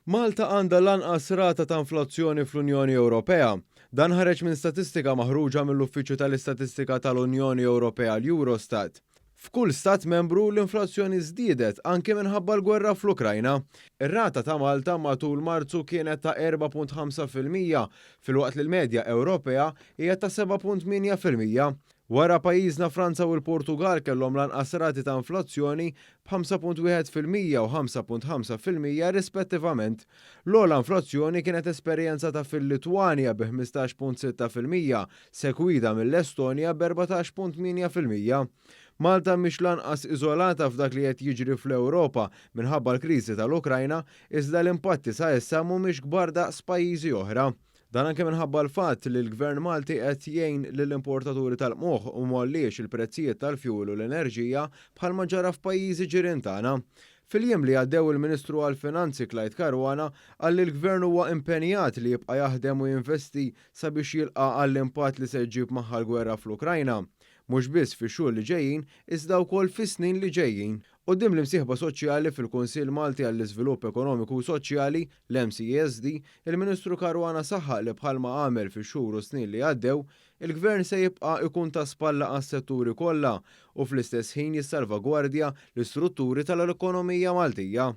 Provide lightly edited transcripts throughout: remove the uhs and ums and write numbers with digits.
Malta għandha l-anqas rata ta' inflazzjoni fl-Unjoni Ewropea. Dan ħareġ minn statistika maħruġa mill-Uffiċċju tal-Istatistika tal-Unjoni Ewropea l-Eurostat. F'kull stat membru l-inflazzjoni żdiedet anke minħabba l-gwerra fl-Ukrajna. Ir-rata ta' Malta matul Marzu kienet ta' 4.5% filwaqt li l-medja Ewropea hija ta' 7.8%. Wara pajjiżna Franza u l-Portugal kellhom lanqas rati ta' inflazzjoni b'5.1% u 5.5% rispettivament. L-ogħla inflazzjoni kienet esperjenzata fil-Litwanja bi 15.6%, segwita mill-Estonja b'14.8%. Malta mhix lanqas iżolata f'dak li qed jiġri fl-Ewropa minħabba l-kriżi tal-Ukrajna, iżda l-impatti sa issa mhumiex kbar daqs pajjiżi oħra. Dan anke minħabba l-fatt li l-Gvern Malti qed jgħin lill-importaturi tal-qmugħ u molliex il-prezzijiet tal-fjuwil u l-enerġija bħalma ġara f'pajjiżi ġirien tagħna. Fil-jiem li għaddew il-Ministru għall-Finanzi Clyde Caruana qal li l-Gvern huwa impenjat li jibqa' jaħdem u jinvesti sabiex jilqa' għall-impatt li se jġib magħha l-gwerra fl-Ukrajna. Mhux biss fix-xhur li ġejjin, iżda wkoll fis-snin li ġejjin. Quddiem l-imsieħba soċjali fil-Kunsill Malti għall-Iżvilupp Ekonomiku u Soċjali, l-MCSD, il-Ministru Caruana saħħaq li bħalma għamel fix-xhur u snin li għaddew, il-Gvern se jibqa' ikun ta' spalla għas-setturi kollha u fl-istess ħin jissalvagwardja l-istrutturi tal-ekonomija Maltija.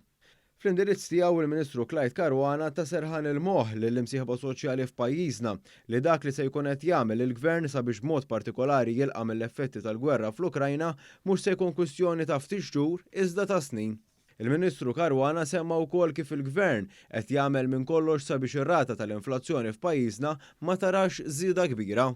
Fl-indirizz tiegħu il-Ministru Clyde Caruana ta' serħan il-moħħ lill-imsieħba soċjali f'pajjiżna li dak li se jkun qed jagħmel il-Gvern sabiex b'mod partikolari jilqa' mill-effetti tal-gwerra fl-Ukrajna mhux se jkun kwistjoni ta' ftit xhur iżda ta' snin. Il-Ministru Caruana semma wkoll kif il-Gvern qed jagħmel minn kollox sabiex ir-rata tal-inflazzjoni f'pajjiżna ma tarax żieda kbira.